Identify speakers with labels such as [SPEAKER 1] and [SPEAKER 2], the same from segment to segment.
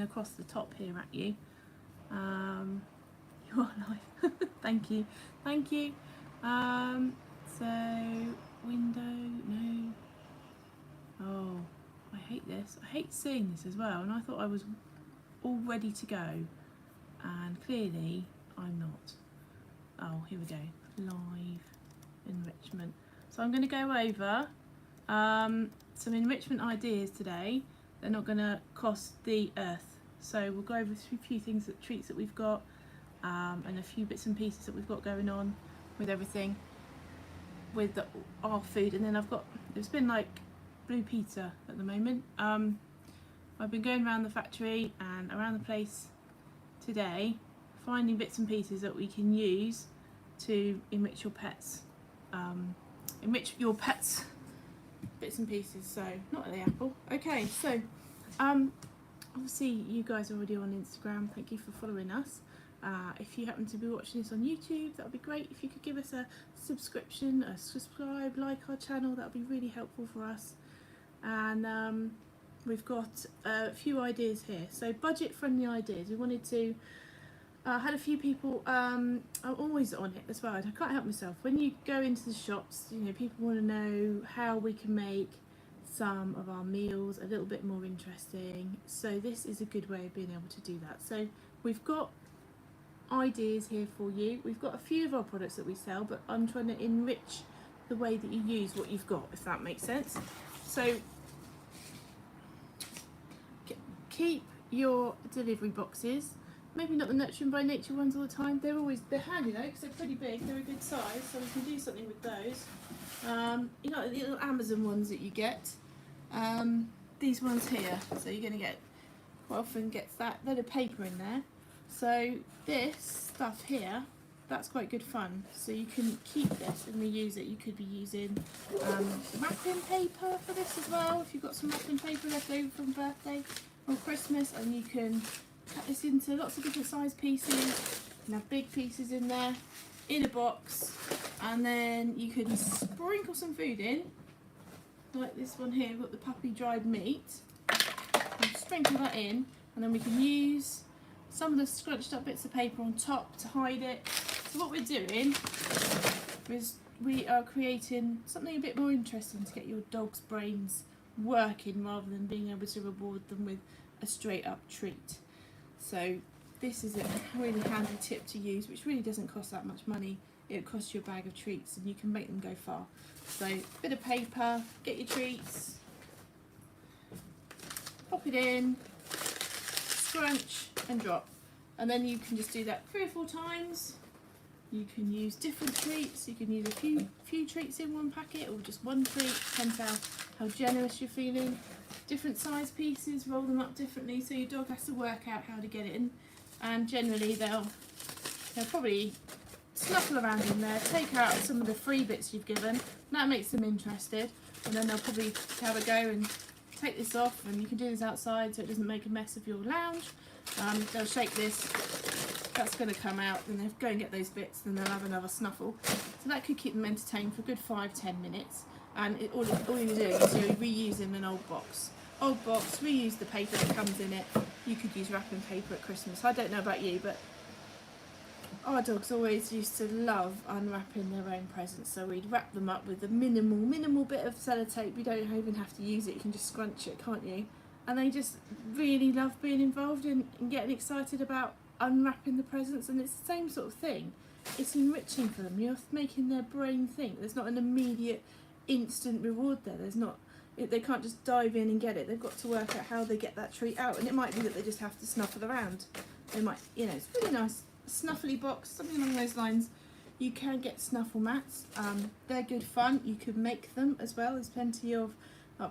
[SPEAKER 1] across the top here at you. You are live. Thank you. Thank you. So, window, no. Oh, I hate this. I hate seeing this as well. And I thought I was all ready to go. And clearly, I'm not. Oh, here we go. Live enrichment. So I'm going to go over some enrichment ideas today. They're not going to cost the earth. So we'll go over a few things, treats that we've got, and a few bits and pieces that we've got going on with everything, with our food. And then it's been like blue pizza at the moment. I've been going around the factory and around the place today, finding bits and pieces that we can use to enrich your pets. Bits and pieces, so not the apple. Okay, so obviously you guys are already on Instagram. Thank you for following us. If you happen to be watching this on YouTube, that would be great. If you could give us a subscription, subscribe, like our channel, that would be really helpful for us. And we've got a few ideas here. So budget friendly ideas. We wanted to had a few people, I'm always on it as well, and I can't help myself. When you go into the shops, you know, people want to know how we can make some of our meals a little bit more interesting. So this is a good way of being able to do that. So we've got ideas here for you. We've got a few of our products that we sell, but I'm trying to enrich the way that you use what you've got, if that makes sense. So keep your delivery boxes. Maybe not the Nurturing by Nature ones all the time. They're handy though, because they're pretty big. They're a good size, so we can do something with those. You know, the little Amazon ones that you get. These ones here. So you're going to get, quite often gets that bit of paper in there. So this stuff here, that's quite good fun. So you can keep this and reuse it. You could be using wrapping paper for this as well. If you've got some wrapping paper left over from birthday or Christmas, and you can cut this into lots of different size pieces. You can have big pieces in there, in a box, and then you can sprinkle some food in, like this one here. We've got the puppy dried meat. And sprinkle that in, and then we can use some of the scrunched up bits of paper on top to hide it. So what we're doing is we are creating something a bit more interesting to get your dog's brains working, rather than being able to reward them with a straight up treat. So this is a really handy tip to use, which really doesn't cost that much money. It costs you a bag of treats, and you can make them go far. So bit of paper, get your treats, pop it in, scrunch and drop, and then you can just do that 3 or 4 times. You can use different treats. You can use a few treats in one packet, or just one treat. Depends how generous you're feeling. Different size pieces, roll them up differently, so your dog has to work out how to get it in. And generally they'll probably snuffle around in there, take out some of the free bits you've given. That makes them interested, and then they'll probably have a go and take this off. And you can do this outside so it doesn't make a mess of your lounge. They'll shake this, that's going to come out, then they'll go and get those bits, then they'll have another snuffle. So that could keep them entertained for a good 5-10 minutes. And all you're doing is you're reusing an old box. Reuse the paper that comes in it. You could use wrapping paper at Christmas. I don't know about you, but our dogs always used to love unwrapping their own presents. So we'd wrap them up with a minimal bit of sellotape. You don't even have to use it. You can just scrunch it, can't you? And they just really love being involved in and getting excited about unwrapping the presents. And it's the same sort of thing. It's enriching for them. You're making their brain think. There's not an immediate instant reward there. They can't just dive in and get it. They've got to work out how they get that treat out, and it might be that they just have to snuffle around. They might, you know, it's really nice. Snuffly box, something along those lines. You can get snuffle mats. They're good fun. You can make them as well. There's plenty of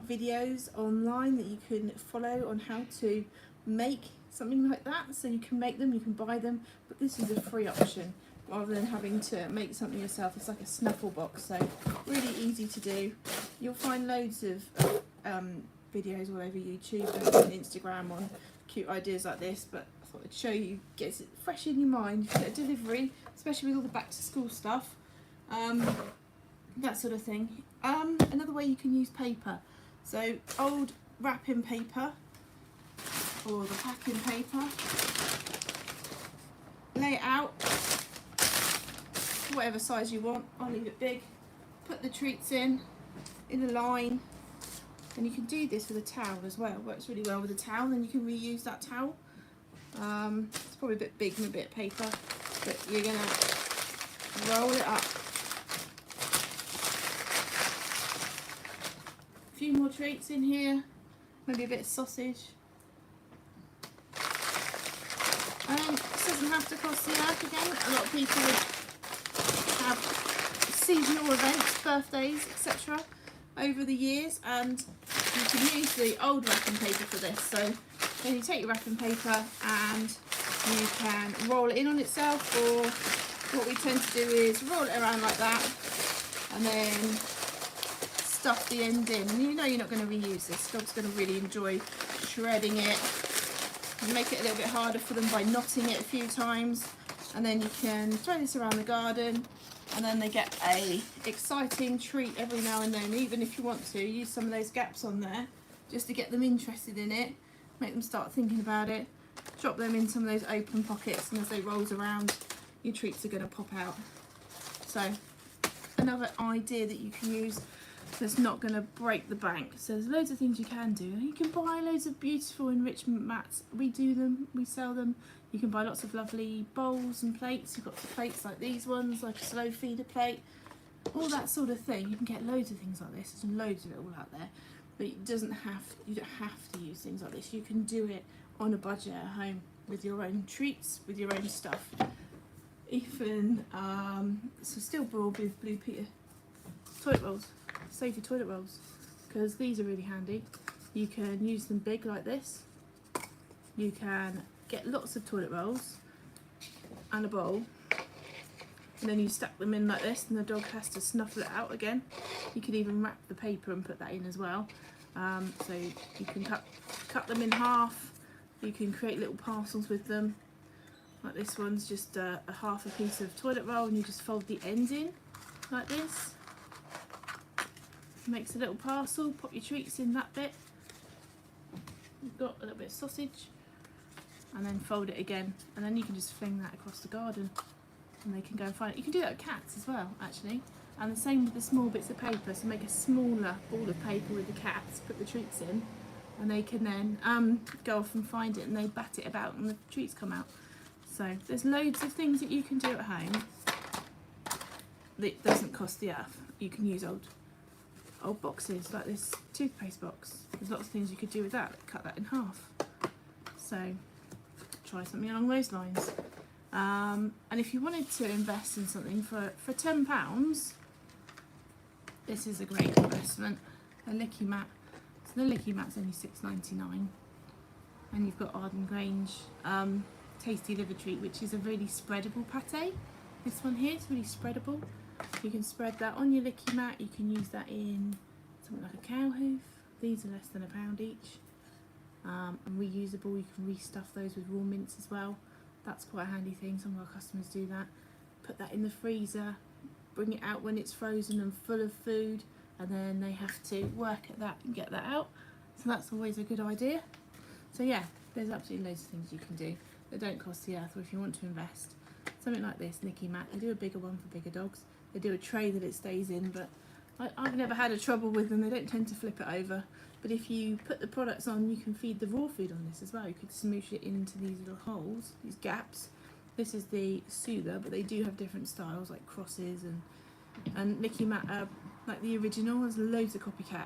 [SPEAKER 1] videos online that you can follow on how to make something like that. So you can make them, you can buy them, but this is a free option, rather than having to make something yourself. It's like a snuffle box, so really easy to do. You'll find loads of videos all over YouTube and Instagram on cute ideas like this, but I thought I'd show you, gets it fresh in your mind. If you get a delivery, especially with all the back to school stuff, that sort of thing. Another way you can use paper, so old wrapping paper, or the packing paper, lay it out whatever size you want. I'll leave it big. Put the treats in a line, and you can do this with a towel as well. It works really well with a towel, and you can reuse that towel. It's probably a bit big and a bit of paper, but you're gonna roll it up. A few more treats in here, maybe a bit of sausage. This doesn't have to cost the earth again. A lot of people would have seasonal events, birthdays, etc. over the years, and you can use the old wrapping paper for this. So then you take your wrapping paper and you can roll it in on itself, or what we tend to do is roll it around like that and then stuff the end in. And you know you're not going to reuse this. Dog's going to really enjoy shredding it. You make it a little bit harder for them by knotting it a few times, and then you can throw this around the garden, and then they get a exciting treat every now and then. Even if you want to use some of those gaps on there just to get them interested in it, make them start thinking about it, drop them in some of those open pockets, and as they roll around, your treats are going to pop out. So another idea that you can use that's not going to break the bank. So there's loads of things you can do. You can buy loads of beautiful enrichment mats. We do them, we sell them. You can buy lots of lovely bowls and plates. You've got the plates like these ones, like a slow feeder plate, all that sort of thing. You can get loads of things like this. There's loads of it all out there, but you don't have to use things like this. You can do it on a budget at home with your own treats, with your own stuff. Even so, still broad with Blue Peter toilet rolls. Save your toilet rolls, because these are really handy. You can use them big like this. You can get lots of toilet rolls and a bowl, and then you stack them in like this, and the dog has to snuffle it out again. You can even wrap the paper and put that in as well. So you can cut them in half. You can create little parcels with them. Like this one's just a half a piece of toilet roll, and you just fold the ends in like this. Makes a little parcel. Pop your treats in that bit. You've got a little bit of sausage, and then fold it again, and then you can just fling that across the garden, and they can go and find it. You can do that with cats as well, actually, and the same with the small bits of paper. So make a smaller ball of paper with the cats, put the treats in, and they can then go off and find it, and they bat it about, and the treats come out. So there's loads of things that you can do at home that doesn't cost the earth. You can use old boxes like this toothpaste box. There's lots of things you could do with that. Cut that in half. So try something along those lines. And if you wanted to invest in something for £10, this is a great investment. A licky mat. So the licky mat's only £6.99, and you've got Arden Grange tasty liver treat, which is a really spreadable pate. This one here is really spreadable. You can spread that on your licky mat. You can use that in something like a cow hoof. These are less than £1 each, and reusable. You can restuff those with raw mince as well. That's quite a handy thing. Some of our customers do that. Put that in the freezer, bring it out when it's frozen and full of food, and then they have to work at that and get that out. So that's always a good idea. So yeah, there's absolutely loads of things you can do that don't cost the earth. Or if you want to invest, something like this licky mat. They do a bigger one for bigger dogs. They do a tray that it stays in, but I've never had a trouble with them. They don't tend to flip it over. But if you put the products on, you can feed the raw food on this as well. You could smoosh it into these little holes, these gaps. This is the soother, but they do have different styles like crosses and licky mat like the original. There's loads of copycat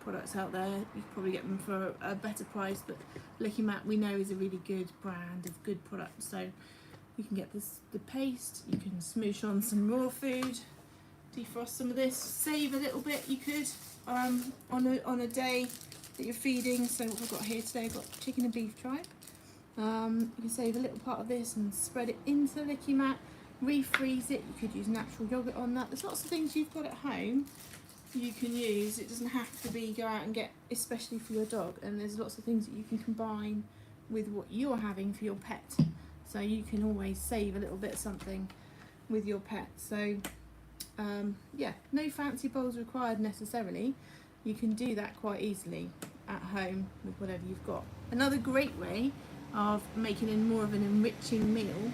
[SPEAKER 1] products out there. You can probably get them for a better price, but licky mat we know is a really good brand of good product. So you can get the paste, you can smoosh on some raw food, defrost some of this, save a little bit you could on a day that you're feeding. So what I've got here today, I've got chicken and beef tripe. You can save a little part of this and spread it into the licky mat, refreeze it. You could use natural yogurt on that. There's lots of things you've got at home you can use. It doesn't have to be go out and get, especially for your dog, and there's lots of things that you can combine with what you're having for your pet. So you can always save a little bit of something with your pet. So yeah, no fancy bowls required necessarily. You can do that quite easily. at home with whatever you've got. Another great way of making it more of an enriching meal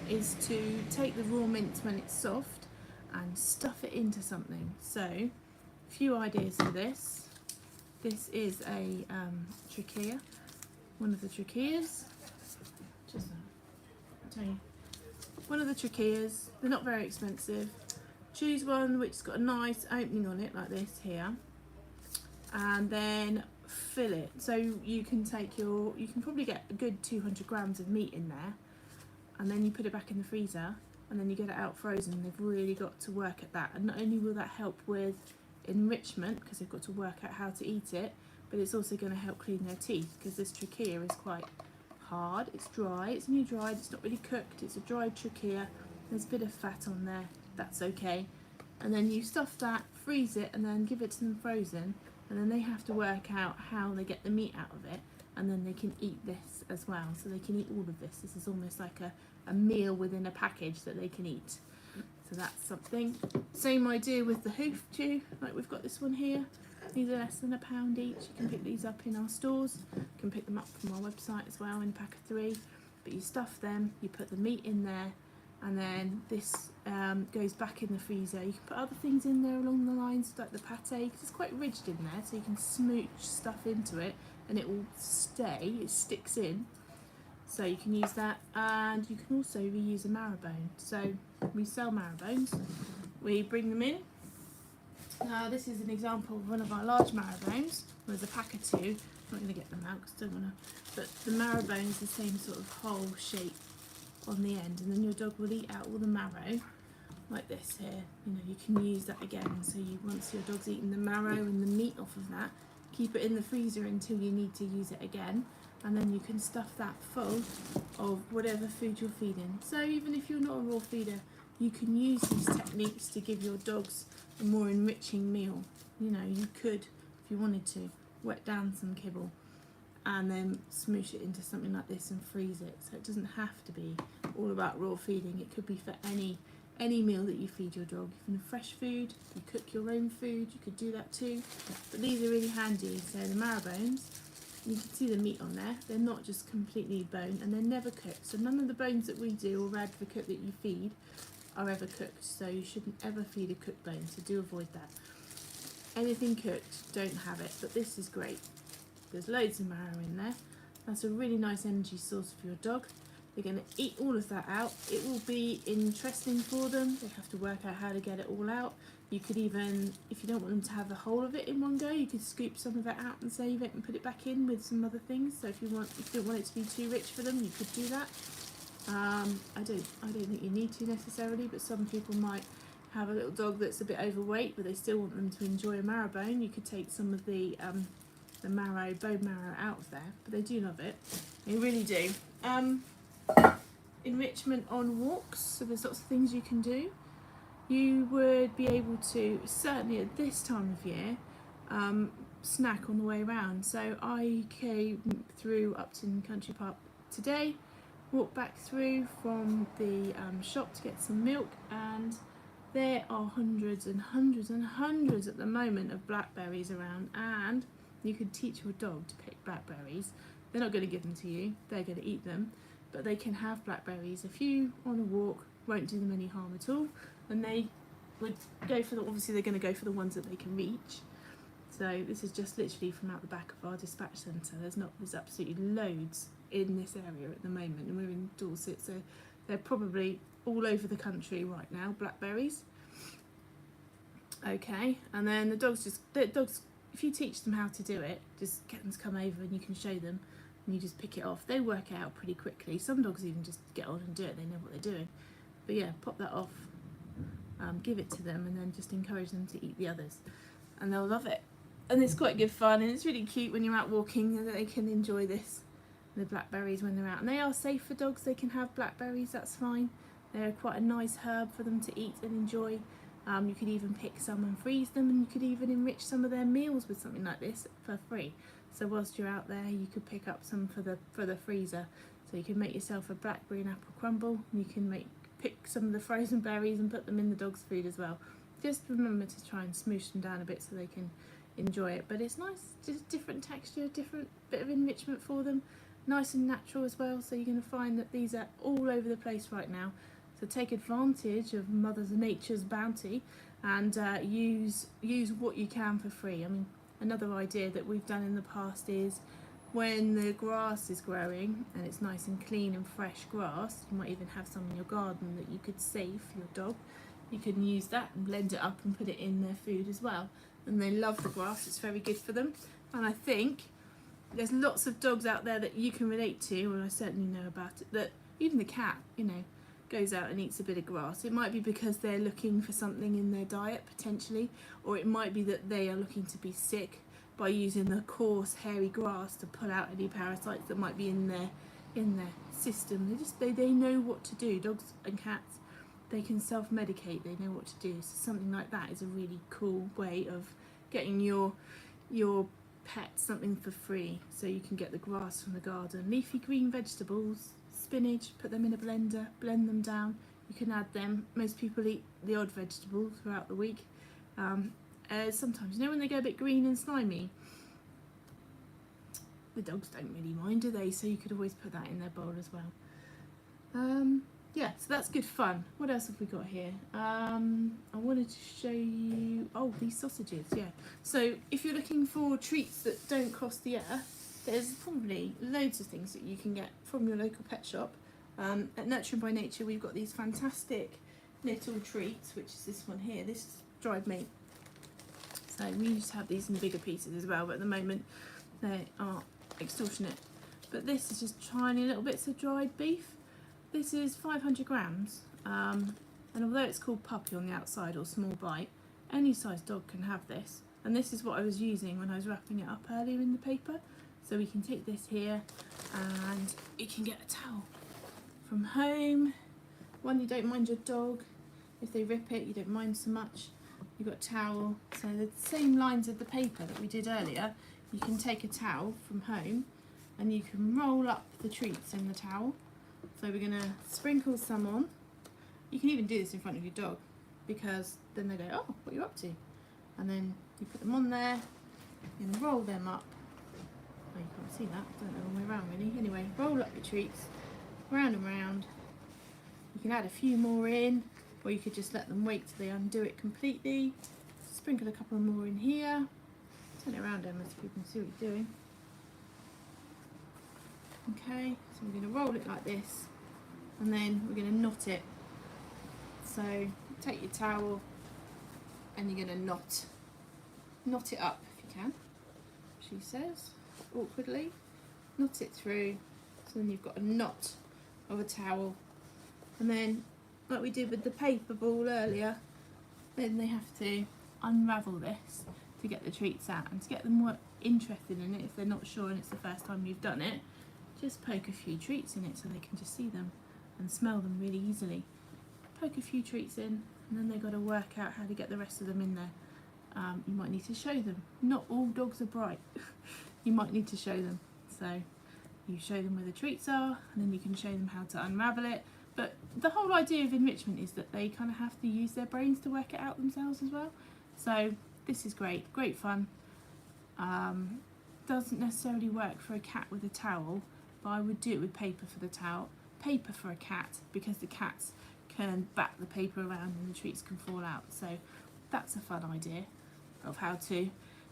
[SPEAKER 1] is to take the raw mince when it's soft and stuff it into something. So, a few ideas for this. This is a trachea, one of the tracheas. Just I'll tell you, one of the tracheas. They're not very expensive. Choose one which has got a nice opening on it, like this here, and then fill it. So you can you can probably get a good 200 grams of meat in there, and then you put it back in the freezer, and then you get it out frozen. They've really got to work at that, and not only will that help with enrichment because they've got to work out how to eat it, but it's also going to help clean their teeth because this trachea is quite hard. It's dry, it's only dried, it's not really cooked, it's a dried trachea. There's a bit of fat on there, that's okay. And then you stuff that, freeze it, and then give it to them frozen, and then they have to work out how they get the meat out of it, and then they can eat this as well. So they can eat all of this. This is almost like a meal within a package that they can eat. So that's something. Same idea with the hoof chew, like we've got this one here. These are less than £1 each. You can pick these up in our stores. You can pick them up from our website as well in a pack of 3. But you stuff them, you put the meat in there, and then this goes back in the freezer. You can put other things in there along the lines, like the pate, because it's quite ridged in there, so you can smooch stuff into it and it will stay, it sticks in. So you can use that, and you can also reuse a marrow bone. So we sell marrow bones, we bring them in. Now this is an example of one of our large marrow bones. There's a pack of 2. I'm not going to get them out because I don't want to. But the marrow bone is the same sort of hole shape on the end, and then your dog will eat out all the marrow like this here. You know, you can use that again. So once your dog's eaten the marrow and the meat off of that, keep it in the freezer until you need to use it again, and then you can stuff that full of whatever food you're feeding. So even if you're not a raw feeder, you can use these techniques to give your dogs a more enriching meal. You know, you could, if you wanted to, wet down some kibble and then smoosh it into something like this and freeze it. So it doesn't have to be all about raw feeding. It could be for any meal that you feed your dog. Even fresh food, you cook your own food, you could do that too. But these are really handy. So the marrow bones, you can see the meat on there. They're not just completely bone, and they're never cooked. So none of the bones that we do or advocate that you feed are ever cooked. So you shouldn't ever feed a cooked bone, so do avoid that. Anything cooked, don't have it, but this is great. There's loads of marrow in there. That's a really nice energy source for your dog. They're going to eat all of that out. It will be interesting for them. They have to work out how to get it all out. You could even, if you don't want them to have the whole of it in one go, you could scoop some of it out and save it and put it back in with some other things. So if you don't want it to be too rich for them, you could do that. I don't think you need to necessarily, but some people might have a little dog that's a bit overweight, but they still want them to enjoy a marrow bone. You could take some of the bone marrow out of there, but they do love it. They really do. Enrichment on walks. So there's lots of things you can do. You would be able to, certainly at this time of year, snack on the way around. So I came through Upton Country Park today, walked back through from the shop to get some milk, and there are hundreds and hundreds and hundreds at the moment of blackberries around, and you could teach your dog to pick blackberries. They're not going to give them to you, they're going to eat them, but they can have blackberries. A few on a walk won't do them any harm at all, and they would go for obviously they're going to go for the ones that they can reach. So this is just literally from out the back of our dispatch centre. There's absolutely loads in this area at the moment, and we're in Dorset, so they're probably all over the country right now, blackberries. Okay, and then the dogs, if you teach them how to do it, just get them to come over and you can show them, and you just pick it off. They work it out pretty quickly. Some dogs even just get on and do it, they know what they're doing. But yeah, pop that off, give it to them, and then just encourage them to eat the others, and they'll love it. And it's quite good fun, and it's really cute when you're out walking and they can enjoy this, the blackberries when they're out. And they are safe for dogs, they can have blackberries, that's fine. They're quite a nice herb for them to eat and enjoy. You could even pick some and freeze them, and you could even enrich some of their meals with something like this for free. So whilst you're out there, you could pick up some for the freezer. So you can make yourself a blackberry and apple crumble. You can pick some of the frozen berries and put them in the dog's food as well. Just remember to try and smoosh them down a bit so they can enjoy it. But it's nice, just different texture, different bit of enrichment for them, nice and natural as well. So you're going to find that these are all over the place right now. So take advantage of Mother Nature's bounty and use what you can for free. I mean, another idea that we've done in the past is when the grass is growing and it's nice and clean and fresh grass, you might even have some in your garden that you could save for your dog. You can use that and blend it up and put it in their food as well. And they love the grass, it's very good for them. And I think there's lots of dogs out there that you can relate to, and I certainly know about it, that even the cat, you know, goes out and eats a bit of grass. It might be because they're looking for something in their diet potentially, or it might be that they are looking to be sick by using the coarse hairy grass to pull out any parasites that might be in their system. They know what to do. Dogs and cats, they can self-medicate, they know what to do. So something like that is a really cool way of getting your pet something for free. So you can get the grass from the garden, leafy green vegetables, spinach, put them in a blender, blend them down. You can add them. Most people eat the odd vegetable throughout the week. Sometimes, you know, when they go a bit green and slimy, the dogs don't really mind, do they? So you could always put that in their bowl as well. Yeah, so that's good fun. What else have we got here? I wanted to show you, oh, these sausages, yeah. So if you're looking for treats that don't cost the earth, there's probably loads of things that you can get from your local pet shop. At Nurturing by Nature, we've got these fantastic little treats, which is this one here. This is dried meat. So we used to have these in bigger pieces as well, but at the moment they are extortionate. But this is just tiny little bits of dried beef. This is 500 grams, and although it's called puppy on the outside or small bite, any size dog can have this. And this is what I was using when I was wrapping it up earlier in the paper. So we can take this here and you can get a towel from home. One, you don't mind your dog. If they rip it, you don't mind so much. You've got a towel. So the same lines of the paper that we did earlier, you can take a towel from home and you can roll up the treats in the towel. So we're going to sprinkle some on. You can even do this in front of your dog, because then they go, oh, what are you up to? And then you put them on there and roll them up. Oh, you can't see that, don't know the way around really. Anyway, roll up your treats, round and round. You can add a few more in, or you could just let them wait till they undo it completely. Sprinkle a couple more in here. Turn it around, Emma, so you can see what you're doing. Okay, so we're going to roll it like this, and then we're going to knot it. So take your towel and you're going to knot it up if you can, she says, awkwardly. Knot it through, so then you've got a knot of a towel. And then, like we did with the paper ball earlier, then they have to unravel this to get the treats out, and to get them more interested in it if they're not sure and it's the first time you've done it. Just poke a few treats in it so they can just see them and smell them really easily. Poke a few treats in, and then they've got to work out how to get the rest of them in there. You might need to show them. Not all dogs are bright. You might need to show them. So you show them where the treats are, and then you can show them how to unravel it. But the whole idea of enrichment is that they kind of have to use their brains to work it out themselves as well. So this is great, great fun. Doesn't necessarily work for a cat with a towel, but I would do it with paper for the towel, paper for a cat, because the cats can bat the paper around and the treats can fall out. So that's a fun idea of how to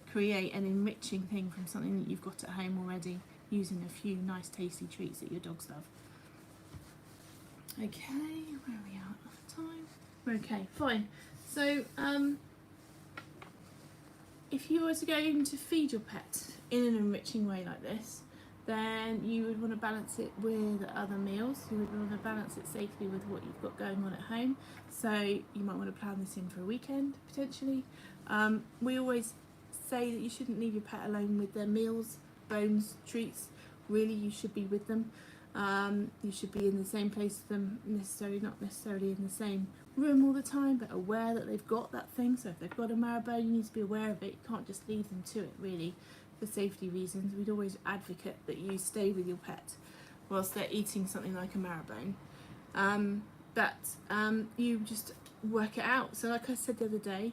[SPEAKER 1] create an enriching thing from something that you've got at home already, using a few nice tasty treats that your dogs love. Okay, where are we at of time? Okay, fine. So if you were to go to feed your pet in an enriching way like this, then you would want to balance it with other meals. You would want to balance it safely with what you've got going on at home. So you might want to plan this in for a weekend, potentially. We always say that you shouldn't leave your pet alone with their meals, bones, treats. Really, you should be with them. You should be in the same place with them, not necessarily in the same room all the time, but aware that they've got that thing. So if they've got a marrowbone, you need to be aware of it. You can't just leave them to it, really. For safety reasons, we'd always advocate that you stay with your pet whilst they're eating something like a marrowbone. But you just work it out. So like I said the other day,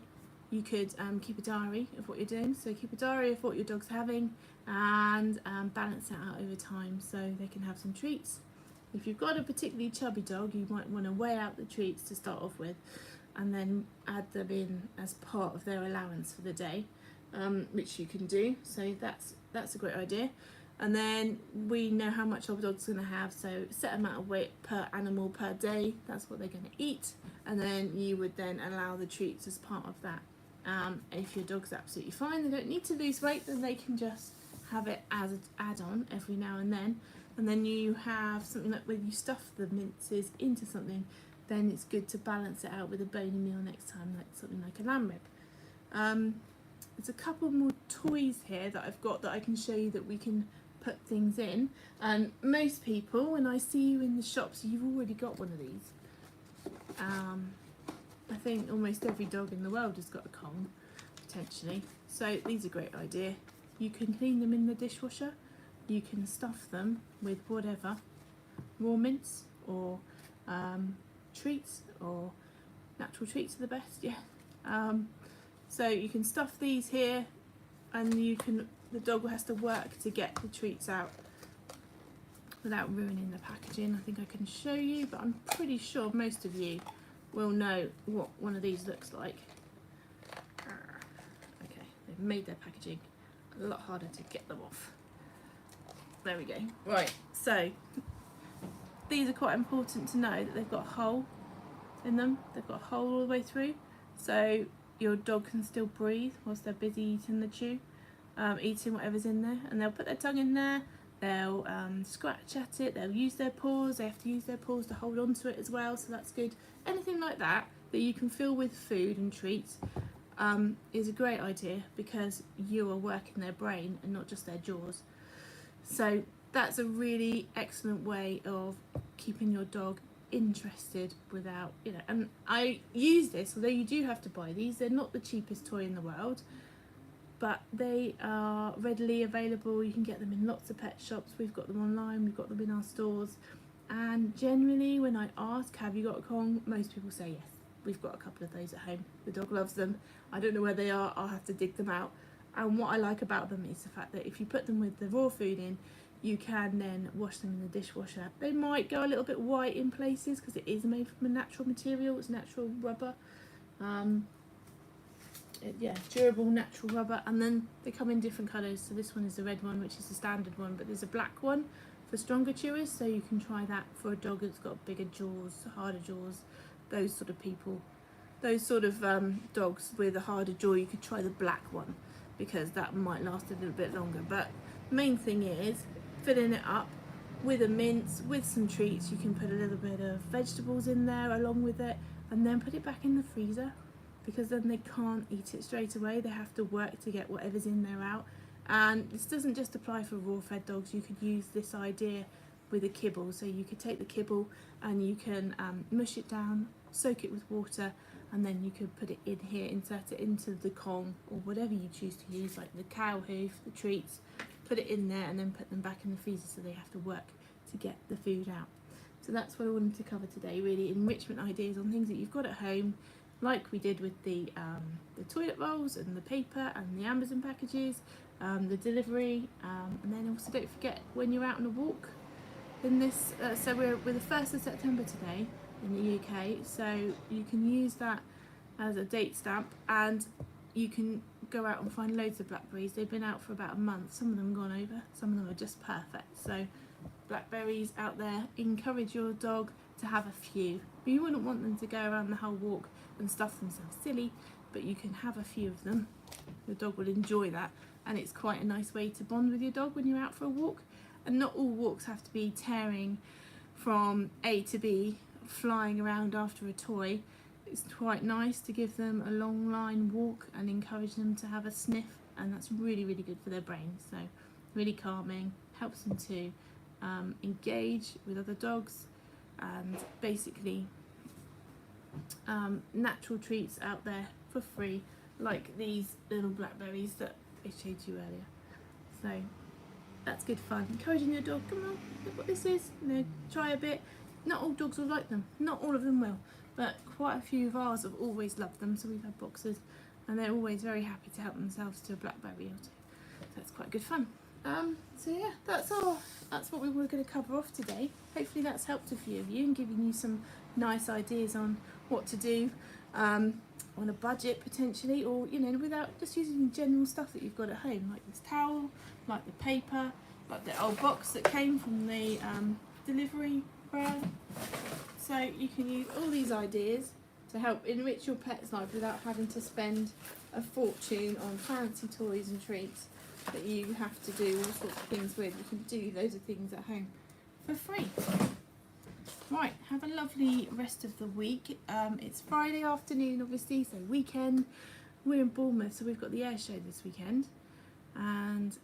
[SPEAKER 1] you could keep a diary of what you're doing. So keep a diary of what your dog's having and balance it out over time so they can have some treats. If you've got a particularly chubby dog, you might want to weigh out the treats to start off with and then add them in as part of their allowance for the day, which you can do. So that's a great idea. And then we know how much our dog's going to have, so set amount of weight per animal per day, that's what they're going to eat, and then you would then allow the treats as part of that. If your dog's absolutely fine, they don't need to lose weight, then they can just have it as an add-on every now and then you have something like when you stuff the minces into something, then it's good to balance it out with a bony meal next time, like something like a lamb rib. There's a couple more toys here that I've got that I can show you that we can put things in, and most people, when I see you in the shops, you've already got one of these. I think almost every dog in the world has got a Kong, potentially, so these are a great idea. You can clean them in the dishwasher, you can stuff them with whatever, raw mince or treats, or natural treats are the best, yeah. So you can stuff these here, and the dog has to work to get the treats out without ruining the packaging. I think I can show you, but I'm pretty sure most of you will know what one of these looks like. Okay, they've made their packaging a lot harder to get them off. There we go. Right, so these are quite important to know that they've got a hole in them. They've got a hole all the way through, so your dog can still breathe whilst they're busy eating the chew, eating whatever's in there, and they'll put their tongue in there, they'll scratch at it, they'll use their paws, they have to use their paws to hold on to it as well, so that's good. Anything like that you can fill with food and treats is a great idea, because you are working their brain and not just their jaws. So that's a really excellent way of keeping your dog interested without, and I use this, although you do have to buy these, they're not the cheapest toy in the world, but they are readily available. You can get them in lots of pet shops, we've got them online, we've got them in our stores, and generally when I ask, have you got a Kong, most people say yes, we've got a couple of those at home, the dog loves them. I don't know where they are, I'll have to dig them out. And what I like about them is the fact that if you put them with the raw food in, you can then wash them in the dishwasher. They might go a little bit white in places because it is made from a natural material, it's natural rubber. Yeah, durable natural rubber, and then they come in different colours. So this one is the red one, which is the standard one, but there's a black one for stronger chewers, so you can try that for a dog that's got bigger jaws, harder jaws, those sort of people. Those sort of dogs with a harder jaw, you could try the black one, because that might last a little bit longer. But the main thing is filling it up with a mince, with some treats. You can put a little bit of vegetables in there along with it, and then put it back in the freezer, because then they can't eat it straight away, they have to work to get whatever's in there out. And this doesn't just apply for raw fed dogs, you could use this idea with a kibble. So you could take the kibble and you can mush it down, soak it with water, and then you could put it in here, insert it into the Kong or whatever you choose to use, like the cow hoof, the treats, put it in there and then put them back in the freezer, so they have to work to get the food out. So that's what I wanted to cover today, really, enrichment ideas on things that you've got at home, like we did with the toilet rolls and the paper and the Amazon packages, the delivery, and then also don't forget when you're out on a walk in this, so we're the 1st of September today in the UK, so you can use that as a date stamp, and you can go out and find loads of blackberries. They've been out for about a month, some of them gone over, some of them are just perfect. So blackberries out there, encourage your dog to have a few. You wouldn't want them to go around the whole walk and stuff themselves silly, but you can have a few of them. Your dog will enjoy that, and it's quite a nice way to bond with your dog when you're out for a walk. And not all walks have to be tearing from A to B, flying around after a toy. It's quite nice to give them a long line walk and encourage them to have a sniff, and that's really, really good for their brains. So really calming, helps them to engage with other dogs, and basically natural treats out there for free, like these little blackberries that I showed you earlier. So that's good fun, encouraging your dog, come on, look what this is, try a bit. Not all dogs will like them, not all of them will, but quite a few of ours have always loved them, so we've had boxes and they're always very happy to help themselves to a blackberry or two. So that's quite good fun. So yeah, that's what we were going to cover off today. Hopefully that's helped a few of you and given you some nice ideas on what to do on a budget potentially, or without just using general stuff that you've got at home, like this towel, like the paper, like the old box that came from the delivery brand. So you can use all these ideas to help enrich your pet's life without having to spend a fortune on fancy toys and treats that you have to do all sorts of things with. You can do loads of things at home for free. Right, have a lovely rest of the week. It's Friday afternoon, obviously, so weekend. We're in Bournemouth, so we've got the air show this weekend. And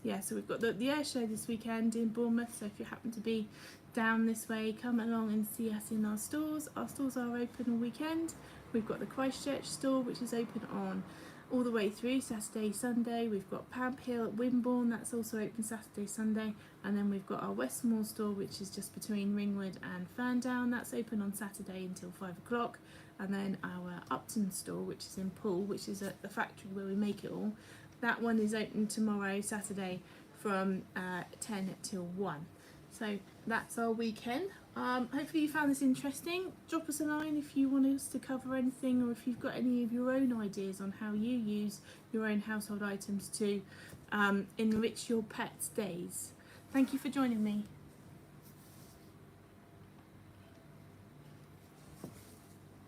[SPEAKER 1] yeah, so we've got the air show this weekend in Bournemouth, so if you happen to be down this way, come along and see us in our stores. Our stores are open all weekend. We've got the Christchurch store, which is open on all the way through Saturday, Sunday. We've got Pamp Hill at Wimborne, that's also open Saturday, Sunday. And then we've got our Westmore store, which is just between Ringwood and Ferndown. That's open on Saturday until 5 o'clock. And then our Upton store, which is in Poole, which is at the factory where we make it all. That one is open tomorrow, Saturday, from 10 till 1. So that's our weekend. Hopefully you found this interesting. Drop us a line if you want us to cover anything, or if you've got any of your own ideas on how you use your own household items to enrich your pet's days. Thank you for joining me.